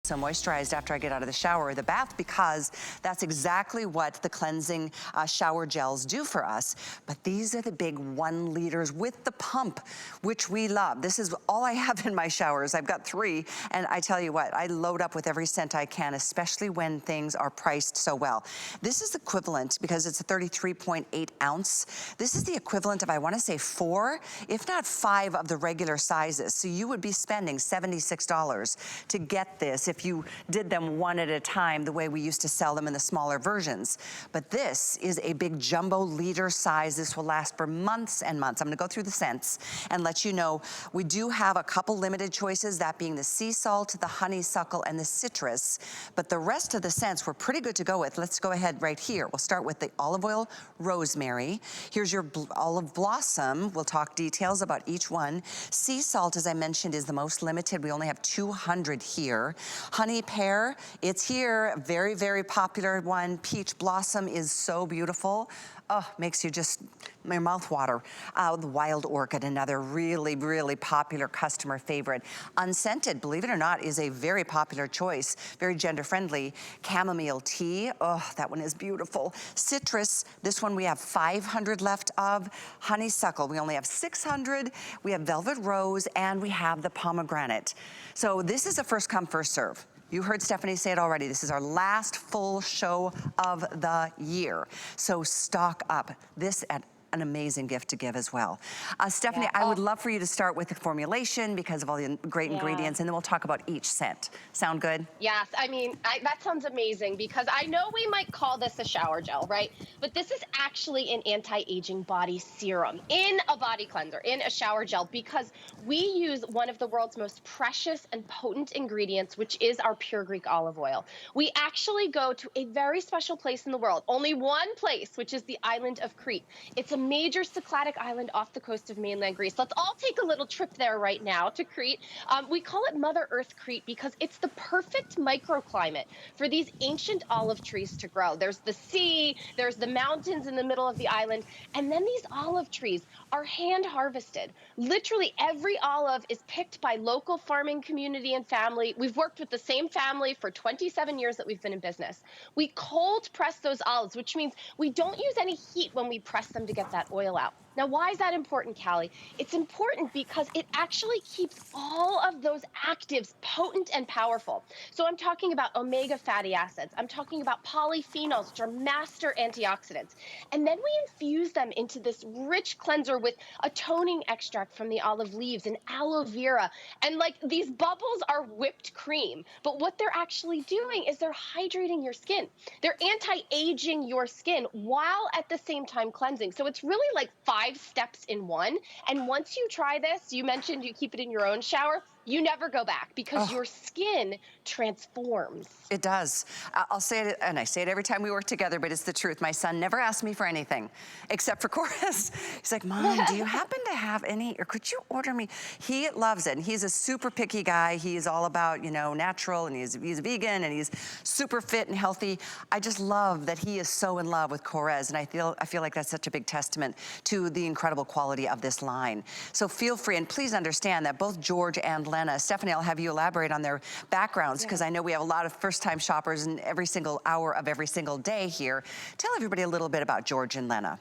So moisturized after I get out of the shower or the bath, because that's exactly what the cleansing shower gels do for us. But these are the big 1 liters with the pump, which we love. This is all I have in my showers. I've got 3, and I tell you what, I load up with every scent I can, especially when things are priced so well. This is equivalent, because it's a 33.8 ounce. This is the equivalent of, I want to say, 4, if not 5 of the regular sizes. So you would be spending $76 to get this if you did them one at a time, the way we used to sell them in the smaller versions. But this is a big jumbo liter size. This will last for months and months. I'm gonna go through the scents and let you know, we do have a couple limited choices, that being the sea salt, the honeysuckle, and the citrus. But the rest of the scents we're pretty good to go with. Let's go ahead right here. We'll start with the olive oil rosemary. Here's your olive blossom. We'll talk details about each one. Sea salt, as I mentioned, is the most limited. We only have 200 here. Honey pear, it's here, very, very popular one. Peach blossom is so beautiful. Oh, makes you just, your mouth water. The wild orchid, another really, really popular customer favorite. Unscented, believe it or not, is a very popular choice, very gender friendly. Chamomile tea, oh, that one is beautiful. Citrus, this one we have 500 left of. Honeysuckle, we only have 600. We have velvet rose, and we have the pomegranate. So this is a first come, first serve. You heard Stephanie say it already. This is our last full show of the year. So stock up. This at an amazing gift to give as well. Stephanie, I would love for you to start with the formulation because of all the great ingredients, and then we'll talk about each scent. Sound good? Yes, I mean, that sounds amazing, because I know we might call this a shower gel, right? But this is actually an anti-aging body serum in a body cleanser, in a shower gel, because we use one of the world's most precious and potent ingredients, which is our pure Greek olive oil. We actually go to a very special place in the world, only one place, which is the island of Crete. It's a major Cycladic island off the coast of mainland Greece. Let's all take a little trip there right now to Crete. We call it Mother Earth Crete because it's the perfect microclimate for these ancient olive trees to grow. There's the sea, there's the mountains in the middle of the island, and then these olive trees are hand harvested. Literally every olive is picked by local farming community and family. We've worked with the same family for 27 years that we've been in business. We cold press those olives, which means we don't use any heat when we press them to get that oil out. Now, why is that important, Callie? It's important because it actually keeps all of those actives potent and powerful. So I'm talking about omega fatty acids. I'm talking about polyphenols, which are master antioxidants. And then we infuse them into this rich cleanser with a toning extract from the olive leaves and aloe vera. And like, these bubbles are whipped cream. But what they're actually doing is they're hydrating your skin. They're anti-aging your skin while at the same time cleansing. So it's really like 5 steps in one. And once you try this, you mentioned you keep it in your own shower, you never go back because your skin transforms. It does. I'll say it, and I say it every time we work together, but it's the truth. My son never asked me for anything except for Korres. He's like, Mom, do you happen to have any, or could you order me? He loves it, and he's a super picky guy. He's all about, you know, natural, and he's vegan, and he's super fit and healthy. I just love that he is so in love with Korres, and I feel like that's such a big testament to the incredible quality of this line. So feel free, and please understand that both George and Lena, Stephanie, I'll have you elaborate on their backgrounds, because I know we have a lot of first-time shoppers in every single hour of every single day here. Tell everybody a little bit about George and Lena.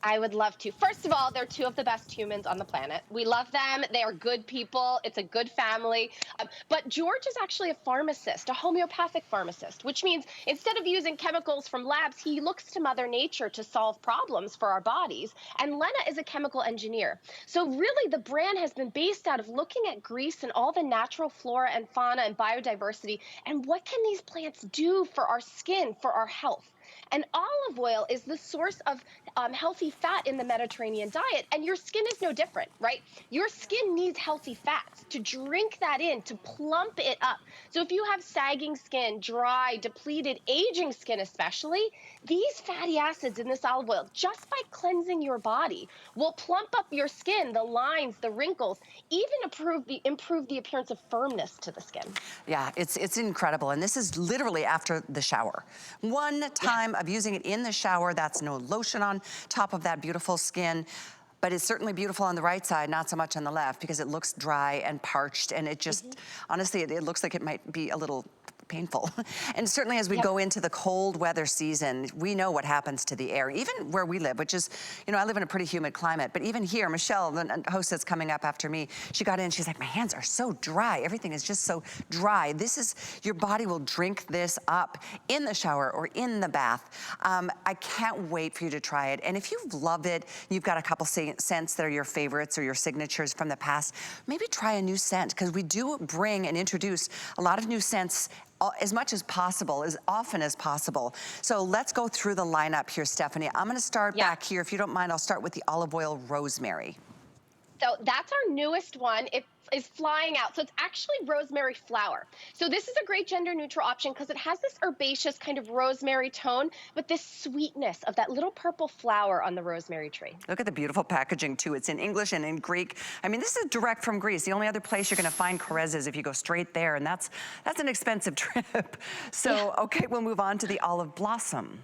I would love to. First of all, they're 2 of the best humans on the planet. We love them. They are good people. It's a good family. But George is actually a pharmacist, a homeopathic pharmacist, which means instead of using chemicals from labs, he looks to Mother Nature to solve problems for our bodies. And Lena is a chemical engineer. So really, the brand has been based out of looking at Greece and all the natural flora and fauna and biodiversity, and what can these plants do for our skin, for our health. And olive oil is the source of healthy fat in the Mediterranean diet, and your skin is no different, right? Your skin needs healthy fats to drink that in, to plump it up. So if you have sagging skin, dry, depleted, aging skin especially, these fatty acids in this olive oil, just by cleansing your body, will plump up your skin, the lines, the wrinkles, even improve the appearance of firmness to the skin. Yeah, it's incredible, and this is literally after the shower. One time of using it in the shower, that's no lotion on top of that beautiful skin. But it's certainly beautiful on the right side, not so much on the left, because it looks dry and parched, and it just, honestly, it looks like it might be a little painful. And certainly as we go into the cold weather season, we know what happens to the air, even where we live, which is, you know, I live in a pretty humid climate, but even here, Michelle, the host that's coming up after me, she got in, she's like, my hands are so dry. Everything is just so dry. This is, your body will drink this up in the shower or in the bath. I can't wait for you to try it. And if you love it, you've got a couple scents that are your favorites or your signatures from the past, maybe try a new scent, because we do bring and introduce a lot of new scents as much as possible, as often as possible. So let's go through the lineup here, Stephanie. I'm gonna start back here. If you don't mind, I'll start with the olive oil rosemary. So that's our newest one. It is flying out. So it's actually rosemary flower. So this is a great gender neutral option because it has this herbaceous kind of rosemary tone, but this sweetness of that little purple flower on the rosemary tree. Look at the beautiful packaging too. It's in English and in Greek. I mean, this is direct from Greece. The only other place you're gonna find Korres is if you go straight there, and that's an expensive trip. So, okay, we'll move on to the olive blossom.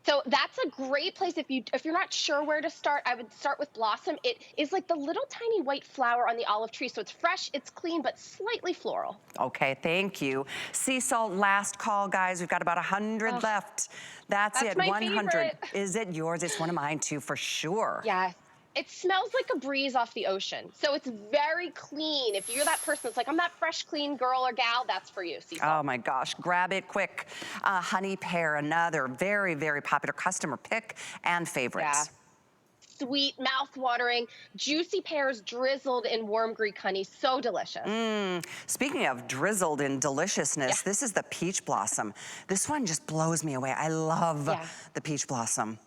So that's a great place if you're not sure where to start. I would start with blossom. It is like the little tiny white flower on the olive tree. So it's fresh, it's clean, but slightly floral. Okay, thank you. Sea salt, last call, guys. We've got about 100 left. That's it, my 100. favorite. Is it yours? It's one of mine too, for sure. Yes. It smells like a breeze off the ocean. So it's very clean. If you're that person that's like, I'm that fresh, clean girl or gal, that's for you, sea salt. Oh my gosh, grab it quick. Honey pear, another very, very popular customer pick and favorites. Yeah. Sweet, mouth-watering, juicy pears drizzled in warm Greek honey. So delicious. Speaking of drizzled in deliciousness, this is the peach blossom. This one just blows me away. I love the peach blossom.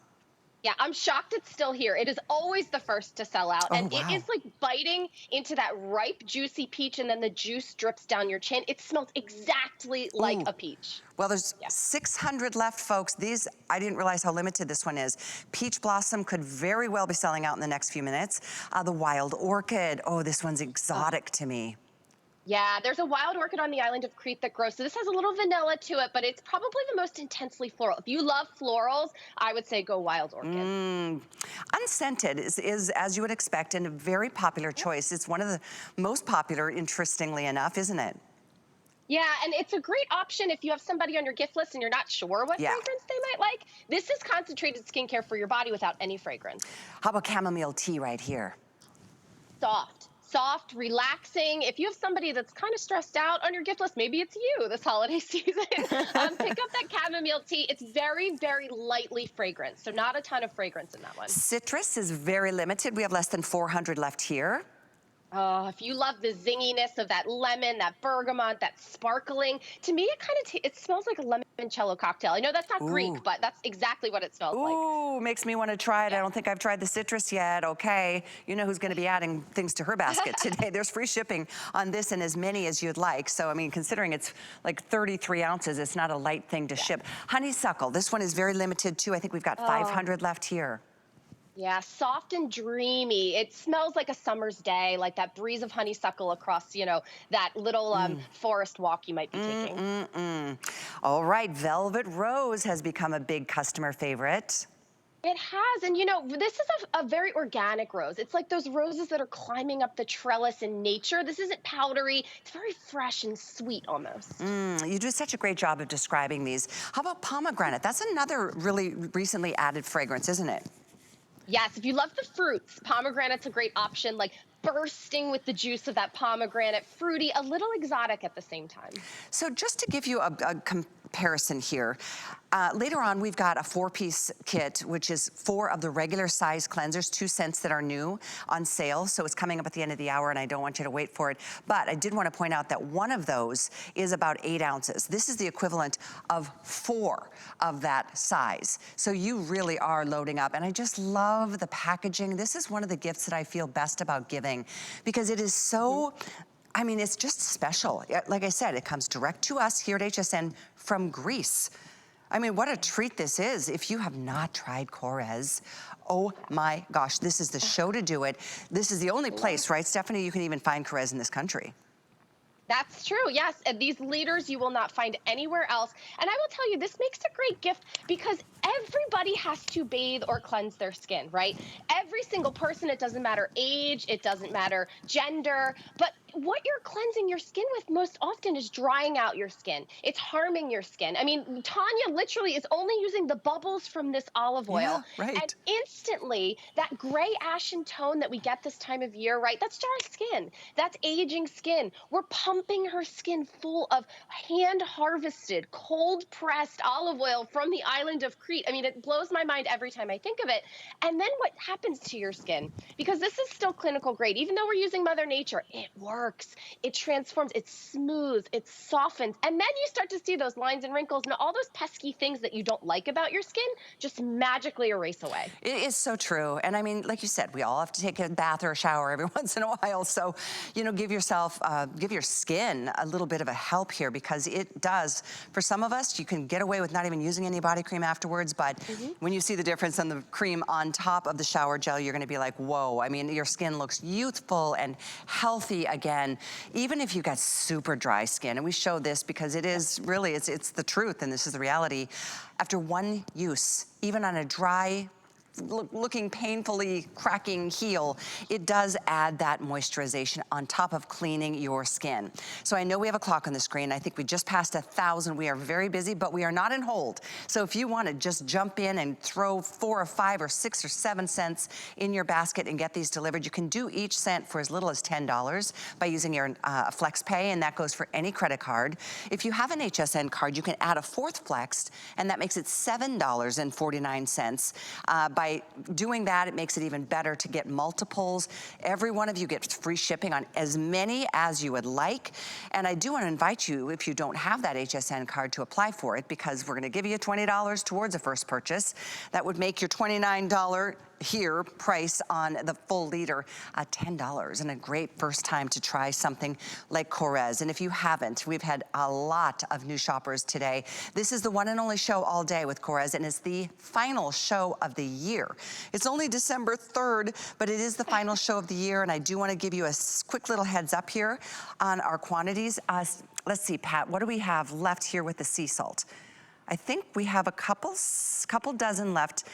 Yeah, I'm shocked it's still here. It is always the first to sell out. And it is like biting into that ripe, juicy peach, and then the juice drips down your chin. It smells exactly like a peach. Well, there's 600 left, folks. These, I didn't realize how limited this one is. Peach blossom could very well be selling out in the next few minutes. The wild orchid. Oh, this one's exotic to me. Yeah, there's a wild orchid on the island of Crete that grows. So this has a little vanilla to it, but it's probably the most intensely floral. If you love florals, I would say go wild orchid. Unscented is, as you would expect, and a very popular choice. It's one of the most popular, interestingly enough, isn't it? Yeah, and it's a great option if you have somebody on your gift list and you're not sure what fragrance they might like. This is concentrated skincare for your body without any fragrance. How about chamomile tea right here? Soft, relaxing. If you have somebody that's kind of stressed out on your gift list, maybe it's you this holiday season, pick up that chamomile tea. It's very, very lightly fragranced, so not a ton of fragrance in that one. Citrus is very limited. We have less than 400 left here. Oh, if you love the zinginess of that lemon, that bergamot, that sparkling, to me it kind of it smells like a limoncello cocktail. I know that's not Greek, but that's exactly what it smells like. Ooh, makes me want to try it. I don't think I've tried the citrus yet. Okay, you know who's going to be adding things to her basket today. There's free shipping on this and as many as you'd like. So, I mean, considering it's like 33 ounces, it's not a light thing to ship. Honeysuckle, this one is very limited too. I think we've got 500 left here. Yeah, soft and dreamy. It smells like a summer's day, like that breeze of honeysuckle across, you know, that little forest walk you might be taking. All right, Velvet Rose has become a big customer favorite. It has, and you know, this is a very organic rose. It's like those roses that are climbing up the trellis in nature. This isn't powdery. It's very fresh and sweet almost. You do such a great job of describing these. How about pomegranate? That's another really recently added fragrance, isn't it? Yes, if you love the fruits, pomegranate's a great option, like bursting with the juice of that pomegranate, fruity, a little exotic at the same time. So just to give you a comparison here, later on we've got a 4-piece kit, which is 4 of the regular size cleansers, 2 scents that are new on sale. So it's coming up at the end of the hour and I don't want you to wait for it. But I did want to point out that one of those is about 8 ounces. This is the equivalent of 4 of that size. So you really are loading up. And I just love the packaging. This is one of the gifts that I feel best about giving because it is so, I mean, it's just special. Like I said, it comes direct to us here at HSN from Greece. I mean, what a treat this is. If you have not tried Korres, oh my gosh, this is the show to do it. This is the only place, right, Stephanie, you can even find Korres in this country. That's true, yes. And these leaders you will not find anywhere else. And I will tell you, this makes a great gift because everybody has to bathe or cleanse their skin, right? Every single person, it doesn't matter age, it doesn't matter gender, but what you're cleansing your skin with most often is drying out your skin. It's harming your skin. I mean, Tanya literally is only using the bubbles from this olive Yeah, oil, and right. instantly that gray ashen tone that we get this time of year, right? That's dry skin. That's aging skin. We're pumping her skin full of hand harvested, cold pressed olive oil from the island of Crete. I mean, it blows my mind every time I think of it. And then what happens to your skin? Because this is still clinical grade, even though we're using Mother Nature, it works. It transforms, it smooths, it softens. And then you start to see those lines and wrinkles and all those pesky things that you don't like about your skin just magically erase away. It is so true. And I mean, like you said, we all have to take a bath or a shower every once in a while. So, you know, give yourself, give your skin a little bit of a help here, because it does. For some of us, you can get away with not even using any body cream afterwards. But when you see the difference in the cream on top of the shower gel, you're going to be like, whoa. I mean, your skin looks youthful and healthy again, even if you've got super dry skin. And we show this because it is really, it's the truth, and this is the reality. After one use, even on a dry, looking painfully cracking heel, it does add that moisturization on top of cleaning your skin. So I know we have a clock on the screen. I think we just passed 1,000. We are very busy, but we are not in hold. So if you want to just jump in and throw 4 or 5 or 6 or 7 cents in your basket and get these delivered, you can do each cent for as little as $10 by using your Flex Pay, and that goes for any credit card. If you have an HSN card, you can add a fourth Flex, and that makes it $7.49. By doing that, it makes it even better to get multiples. Every one of you gets free shipping on as many as you would like. And I do want to invite you, if you don't have that HSN card, to apply for it, because we're going to give you $20 towards a first purchase. That would make your $29 here price on the full liter $10, and a great first time to try something like Korres. And if you haven't, we've had a lot of new shoppers today. This is the one and only show all day with Korres, and it's the final show of the year. It's only December 3rd, but it is the final show of the year, and I do want to give you a quick little heads up here on our quantities. Let's see, Pat, what do we have left here with the sea salt? I think we have a couple dozen left.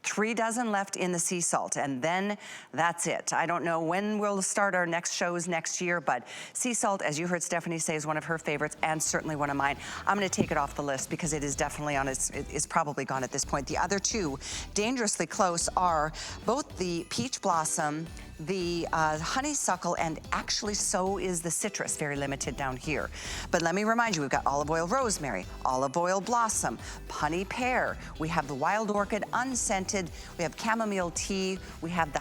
3 dozen left in the sea salt, and then that's it. I don't know when we'll start our next shows next year, but sea salt, as you heard Stephanie say, is one of her favorites and certainly one of mine. I'm gonna take it off the list because it is definitely on it's probably gone at this point. The other two dangerously close are both the peach blossom, the honeysuckle, and actually so is the citrus, very limited down here. But let me remind you, we've got olive oil rosemary, olive oil blossom, honey pear, we have the wild orchid unscented, we have chamomile tea, we have the,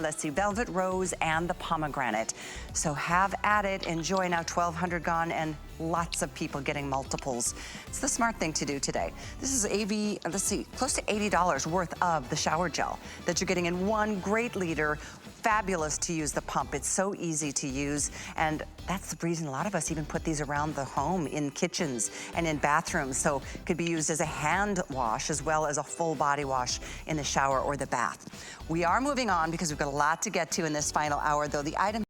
let's see, velvet rose, and the pomegranate. So have at it, enjoy. Now 1,200 gone, and lots of people getting multiples. It's the smart thing to do today. This is let's see, close to $80 worth of the shower gel that you're getting in one great liter. Fabulous to use the pump. It's so easy to use, and that's the reason a lot of us even put these around the home in kitchens and in bathrooms, so it could be used as a hand wash as well as a full body wash in the shower or the bath. We are moving on because we've got a lot to get to in this final hour, though. The item